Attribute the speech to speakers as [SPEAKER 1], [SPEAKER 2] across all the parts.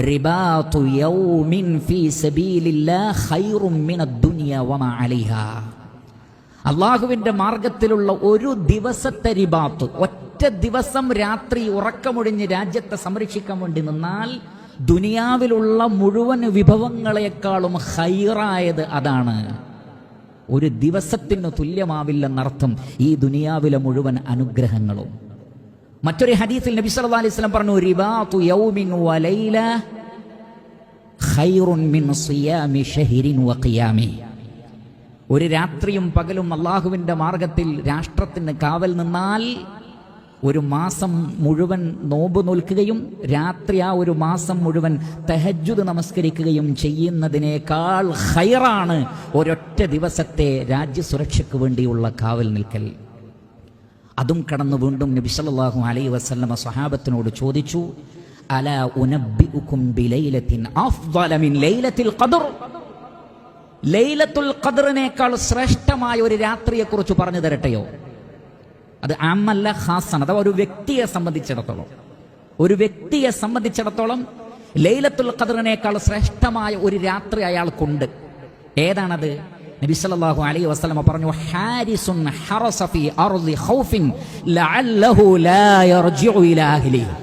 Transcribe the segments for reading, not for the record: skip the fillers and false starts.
[SPEAKER 1] റിബാതു യൗമിൻ ഫീ സബീലില്ലാഹ് ഖൈറും മിനദ് ദുനിയ വമാ അലൈഹാ. അള്ളാഹുവിന്റെ മാർഗത്തിലുള്ള ഒരു ദിവസത്തെ റിബാത്ത്, ഒറ്റ ദിവസം രാത്രി ഉറക്കമൊഴിഞ്ഞ് രാജ്യത്തെ സംരക്ഷിക്കാൻ വേണ്ടി നിന്നാൽ ദുനിയാവിലുള്ള മുഴുവൻ വിഭവങ്ങളെക്കാളും ഖൈറായത് അതാണ്. ഒരു ദിവസത്തിന് തുല്യമാവില്ലെന്നർത്ഥം ഈ ദുനിയാവിലെ മുഴുവൻ അനുഗ്രഹങ്ങളും. മറ്റൊരു ഹദീസിൽ നബി സല്ലല്ലാഹു അലൈഹി വസല്ലം പറഞ്ഞു, റിബാതു യൗമിൻ വലൈല ഖൈറുൻ മിൻ സിയാമി ശഹ്രിൻ വഖിയാമി. ഒരു രാത്രിയും പകലും അള്ളാഹുവിന്റെ മാർഗത്തിൽ രാഷ്ട്രത്തിന് കാവൽ നിന്നാൽ ഒരു മാസം മുഴുവൻ നോമ്പ് നോൽക്കുകയും രാത്രി ആ ഒരു മാസം മുഴുവൻ തഹജ്ജുദ് നമസ്കരിക്കുകയും ചെയ്യുന്നതിനേക്കാൾ ഖൈറാണ് ഒരൊറ്റ ദിവസത്തെ രാജ്യസുരക്ഷയ്ക്ക് വേണ്ടിയുള്ള കാവൽ നിൽക്കൽ. അതും കടന്നു വീണ്ടും നബി സല്ലല്ലാഹു അലൈഹി വസല്ലമ സ്വഹാബത്തിനോട് ചോദിച്ചു, അലാ ഉനബ്ബിഉകും ബിലൈലത്തിൻ അഫ്ളല മിൻ ലൈലത്തിൽ ഖദ്ർ. ലൈലത്തുൽ ഖദ്റിനേക്കാൾ ശ്രേഷ്ഠമായ ഒരു രാത്രിയെക്കുറിച്ച് പറഞ്ഞു തരട്ടെയോ? അത് ആമല്ല, ഖാസാണ്. അഥവാ ഒരു വ്യക്തിയെ സംബന്ധിച്ചിടത്തോളം ലൈലത്തുൽ ഖദ്റിനേക്കാൾ ശ്രേഷ്ഠമായ ഒരു രാത്രി അയാൾക്കുണ്ട്. ഏതാണത്? നബി സല്ലല്ലാഹു അലൈഹി വസല്ലം പറഞ്ഞു, ഹാരിസുൻ ഹറസ ഫീ അർളി ഖൗഫിൻ ലഅല്ലഹു ലാ യർജിഉ ഇലാ അഹ്ലിഹി.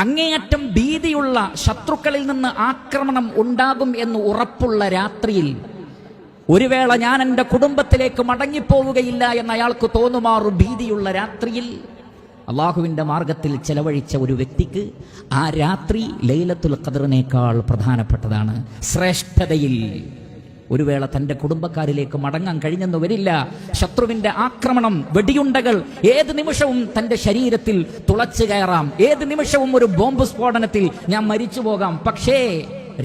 [SPEAKER 1] അങ്ങേയറ്റം ഭീതിയുള്ള ശത്രുക്കളിൽ നിന്ന് ആക്രമണം ഉണ്ടാകും എന്ന് ഉറപ്പുള്ള രാത്രിയിൽ ഒരു വേള ഞാൻ എൻ്റെ കുടുംബത്തിലേക്ക് മടങ്ങിപ്പോവുകയില്ല എന്ന് അയാൾക്ക് തോന്നുമാറും ഭീതിയുള്ള രാത്രിയിൽ അള്ളാഹുവിൻ്റെ മാർഗത്തിൽ ചെലവഴിച്ച ഒരു വ്യക്തിക്ക് ആ രാത്രി ലൈലത്തുൽ ഖദ്റിനേക്കാൾ പ്രധാനപ്പെട്ടതാണ്. ശ്രേഷ്ഠതയിൽ ഒരു വേള തൻ്റെ കുടുംബക്കാരിലേക്ക് മടങ്ങാൻ കഴിഞ്ഞെന്ന് വരില്ല. ശത്രുവിൻ്റെ ആക്രമണം, വെടിയുണ്ടകൾ ഏത് നിമിഷവും തൻ്റെ ശരീരത്തിൽ തുളച്ചു കയറാം. ഏത് നിമിഷവും ഒരു ബോംബ് സ്ഫോടനത്തിൽ ഞാൻ മരിച്ചു പോകാം. പക്ഷേ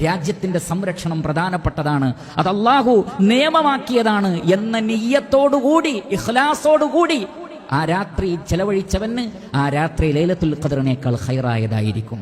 [SPEAKER 1] രാജ്യത്തിന്റെ സംരക്ഷണം പ്രധാനപ്പെട്ടതാണ്, അത് അല്ലാഹു നിയമമാക്കിയതാണ് എന്ന നിയ്യത്തോടുകൂടി, ഇഖ്ലാസോടുകൂടി ആ രാത്രി ചെലവഴിച്ചവന് ആ രാത്രി ലൈലത്തുൽ ഖദ്റിനേക്കാൾ ഖൈറായതായിരിക്കും.